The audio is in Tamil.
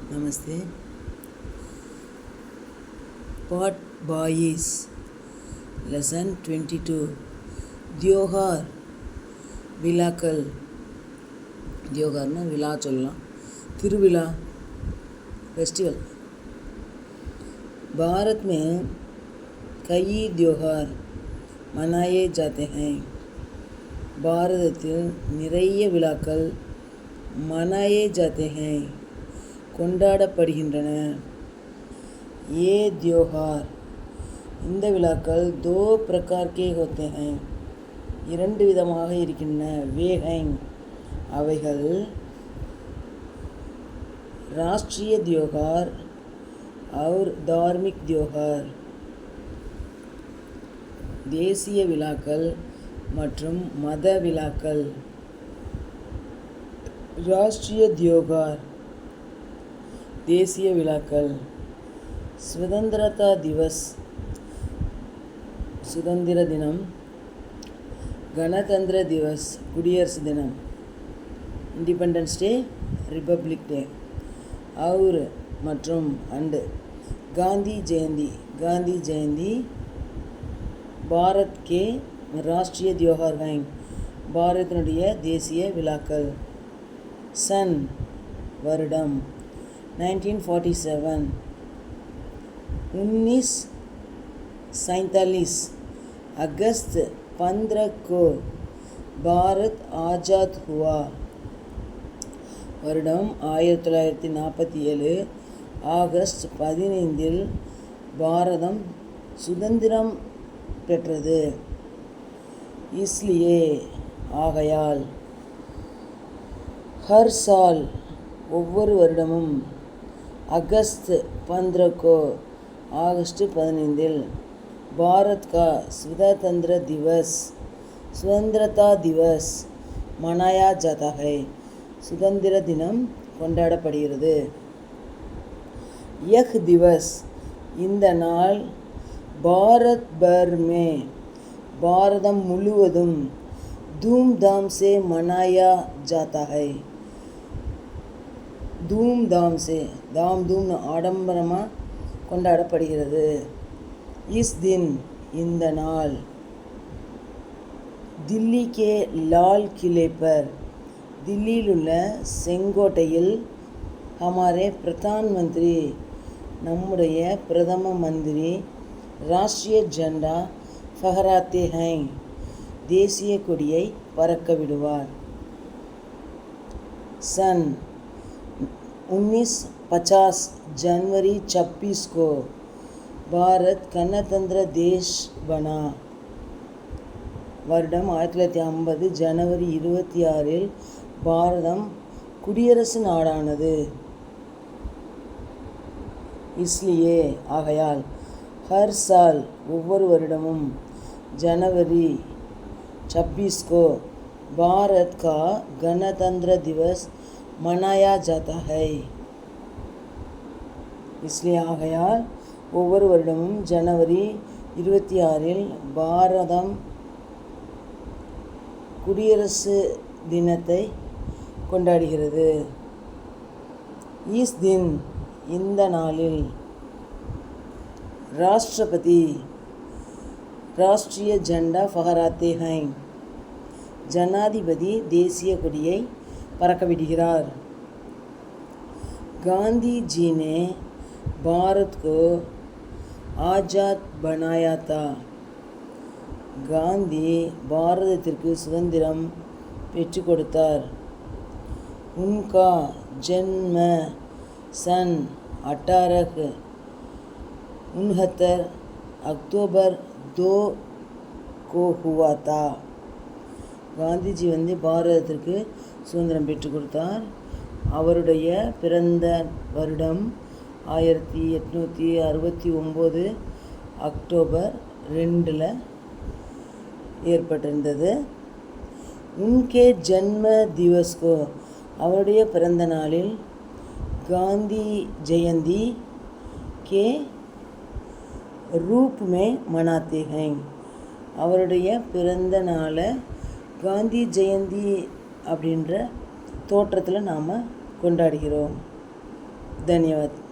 Namaste. Part Boys Lesson 22 Deoghar விழாக்கள். தியோகார்னா விழா சொல்லலாம், திருவிழா, फेस्टिवल. भारत में कई त्योहार मनाए जाते हैं. பாரதத்தில் நிறைய விழாக்கள் மனாயே जाते हैं கொண்டாடப்படுகின்றன. ये त्योहार இந்த விழாக்கள் दो प्रकार के होते हैं இரண்டு விதமாக இருக்கின்றன. वे हैं அவைகள் राष्ट्रीय त्योहार और धार्मिक त्योहार தேசிய விழாக்கள் மற்றும் மத விழாக்கள். ராஷ்ட்ரிய தியோகார் தேசிய விழாக்கள். சுதந்திரதா திவஸ் சுதந்திர தினம். கணதந்திர திவஸ் குடியரசு தினம். இண்டிபெண்டன்ஸ் டே, ரிப்பப்ளிக் டே. और மற்றும் அண்டு காந்தி ஜெயந்தி. காந்தி ஜெயந்தி பாரத் கே ராஷ்ட்ரிய தியோகார் हैं பாரதினுடைய தேசிய விழாக்கள். சன் வருடம் 1947. 1947 अगस्त 15 को भारत आज़ाद हुआ. வருடம் 1947 ஆகஸ்ட் 15 பாரதம் சுதந்திரம் பெற்றது. इसलिए ஆகையால் हर साल ஒவ்வொரு வருடமும் अगस्त 15 को ஆகஸ்ட் 15 பாரத் का स्वतंत्र दिवस சுதந்திரதா திவஸ் மனாயா जाता है சுதந்திர தினம் கொண்டாடப்படுகிறது. यह दिवस இந்த நாள் பாரத் भर में பாரதம் முழுவதும் धूमधाम से मनाया जाता है. धूमधाम से धाम धूम ஆடம்பரமாக கொண்டாடப்படுகிறது. इस दिन இந்த நாள் दिल्ली के लाल किले पर दिल्लिயில் உள்ள செங்கோட்டையில் हमारे प्रधानमंत्री நம்முடைய பிரதம மந்திரி ராஷ்ட்ரிய ஜெண்டா फहराते हैं தேசிய கொடியை பறக்க விடுவார். सन 1950 जनवरी 26 को भारत गणतंत्र देश बना. வருடம் 1950 ஜனவரி 26 பாரதம் குடியரசு நாடானது. इसलिए ஆகையால் हर साल ஒவ்வொரு வருடமும் जनवरी 26 को भारत का गणतंत्र दिवस मनाया जाता है. इसलिए ஆகையால் ஒவ்வொரு வருடமும் ஜனவரி 26 பாரதம் குடியரசு தினத்தை கொண்டாடுகிறது. इस दिन இந்த நாளில் राष्ट्रपति राष्ट्रीय झंडा फहराते हैं ஜனாதிபதி தேசிய கொடியை பறக்க விடுகிறார். गांधी जी ने भारत को आज़ाद बनाया था. காந்தி பாரதத்திற்கு சுதந்திரம் பெற்றுக் கொடுத்தார். उनका जन्म सन 1869 अक्टूबर 2 को हुआ था. காந்திஜி பாரதத்திற்கு சுதந்திரம் பெற்றுக் கொடுத்தார். அவருடைய பிறந்த வருடம் 1869 அக்டோபர் 2 ஏற்பட்டிருந்தது. उनके जन्म दिवस को அவருடைய பிறந்த நாளில் गांधी जयंती के रूप में मनाते हैं அவருடைய பிறந்த நாளை காந்தி ஜெயந்தி அப்படின்ற தோற்றத்தில் நாம் கொண்டாடுகிறோம். धन्यवाद।